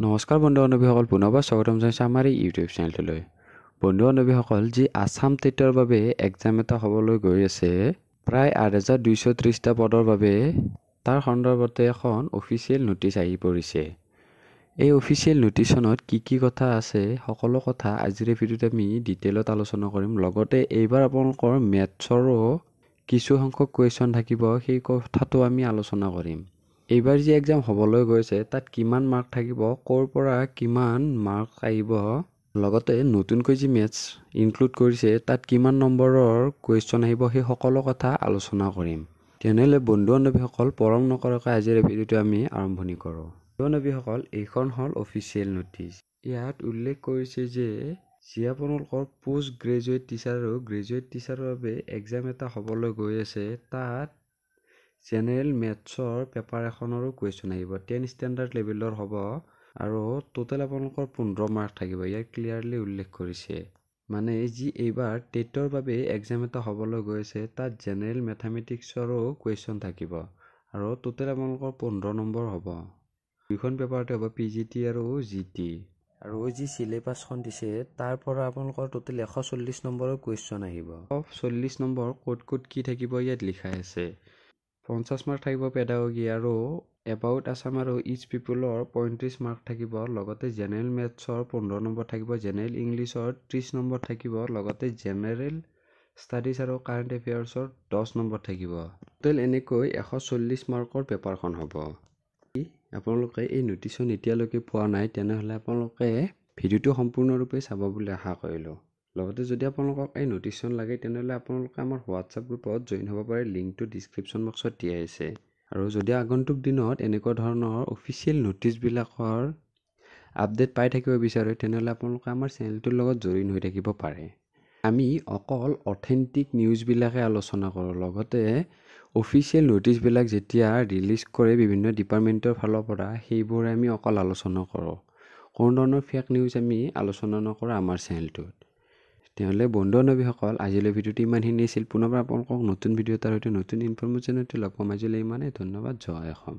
নমস্কাৰ বন্ধু বান্ধৱীসকল, পুনৰবাৰ স্বাগতম জনাইছোঁ আমাৰ এই ইউটিউব চেনেলটোলৈ। বন্ধু বান্ধৱীসকল, যি আছাম টেটৰ বাবে এক্সাম এটা হ'বলৈ গৈ আছে, প্ৰায় ৮,২৩০টা পদৰ বাবে তাৰ সন্দৰ্ভতে এখন অফিচিয়েল নটিচ আহি পৰিছে। এই অফিচিয়েল নটিচখনত কি কথা আছে সকলো কথা আজিৰ ভিডিঅ'ত আমি ডিটেইলত আলোচনা কৰিম। লগতে এইবাৰ আপোনালোকৰ মেথছৰো কিছু সংখ্যক কুৱেশ্যন থাকিব, সেই কথাটো আমি আলোচনা কৰিম। এইবাৰ যি এক্সাম হ'বলৈ গৈছে তাত কিমান মাৰ্ক থাকিব, ক'ৰ পৰা কিমান মাৰ্ক আহিব, লগতে নতুনকৈ যি মেথছ ইনক্লুড কৰিছে তাত কিমান নম্বৰৰ কুৱেশ্যন আহিব, সেই সকলো কথা আলোচনা কৰিম। তেনেহ'লে বন্ধু বান্ধৱীসকল, পলম নকৰাকৈ আজিৰ ভিডিঅ'টো আমি আৰম্ভণি কৰোঁ। বন্ধু বান্ধৱীসকল, এইখন হ'ল অফিচিয়েল নটিচ। ইয়াত উল্লেখ কৰিছে যে যি আপোনালোকৰ পোষ্ট গ্ৰেজুৱেট টিচাৰ আৰু গ্ৰেজুৱেট টিচাৰৰ বাবে এক্সাম এটা হ'বলৈ গৈ আছে, তাত জেনেৰেল মেথছৰ পেপাৰ এখনৰো কুৱেশ্যন আহিব। 10 ষ্টেণ্ডাৰ্ড লেভেলৰ হ'ব আৰু টোটেল আপোনালোকৰ 15 মাৰ্ক থাকিব। ইয়াত ক্লিয়াৰলি উল্লেখ কৰিছে, মানে যি এইবাৰ টেটৰ বাবে এক্সাম এটা হ'বলৈ গৈ আছে তাত জেনেৰেল মেথামেটিক্সৰো কুৱেশ্যন থাকিব আৰু টোটেল আপোনালোকৰ 15 নম্বৰ হ'ব। দুইখন পেপাৰতে হ'ব, PGT আৰু GT। আৰু যি চিলেবাছখন দিছে তাৰ পৰা আপোনালোকৰ টোটেল 140 নম্বৰৰ কুৱেশ্যন আহিব। 140 নম্বৰ ক'ত কি থাকিব ইয়াত লিখাই আছে। 50 মাৰ্ক থাকিব পেডাগগী আৰু এবাউট আছাম আৰু ইচ পিপুলৰ 35 মাৰ্ক থাকিব। লগতে জেনেৰেল মেথছৰ 15 নম্বৰ থাকিব, জেনেৰেল ইংলিছৰ 30 নম্বৰ থাকিব, লগতে জেনেৰেল ষ্টাডিজ আৰু কাৰেণ্ট এফেয়াৰ্ছৰ 10 নম্বৰ থাকিব। টোটেল এনেকৈ 140 মাৰ্কৰ পেপাৰখন হ'ব। আপোনালোকে এই নটিচখন এতিয়ালৈকে পোৱা নাই, তেনেহ'লে আপোনালোকে ভিডিঅ'টো সম্পূৰ্ণৰূপে চাব বুলি আশা কৰিলোঁ। লগতে যদি আপোনালোকক এই নটিচখন লাগে তেনেহ'লে আপোনালোকে আমাৰ হোৱাটছআপ গ্ৰুপত জইন হ'ব পাৰে, লিংকটো ডিছক্ৰিপশ্যন বক্সত দিয়া আছে। আৰু যদি আগন্তুক দিনত এনেকুৱা ধৰণৰ অফিচিয়েল নটিচবিলাকৰ আপডেট পাই থাকিব বিচাৰে তেনেহ'লে আপোনালোকে আমাৰ চেনেলটোৰ লগত জইন হৈ থাকিব পাৰে। আমি অকল অথেণ্টিক নিউজবিলাকে আলোচনা কৰোঁ, লগতে অফিচিয়েল নটিচবিলাক যেতিয়া ৰিলিজ কৰে বিভিন্ন ডিপাৰ্টমেণ্টৰ ফালৰ পৰা সেইবোৰে আমি অকল আলোচনা কৰোঁ। কোনো ধৰণৰ ফেক নিউজ আমি আলোচনা নকৰোঁ আমাৰ চেনেলটোত। তেনেহ'লে বন্ধু বান্ধৱীসকল, আজিলৈ ভিডিঅ'টো ইমানখিনি আছিল। পুনৰবাৰ আপোনালোকক নতুন ভিডিঅ' এটাৰ সৈতে নতুন ইনফৰমেশ্যন লগ পাম। আজিলৈ ইমানেই, ধন্যবাদ। জয় অসম।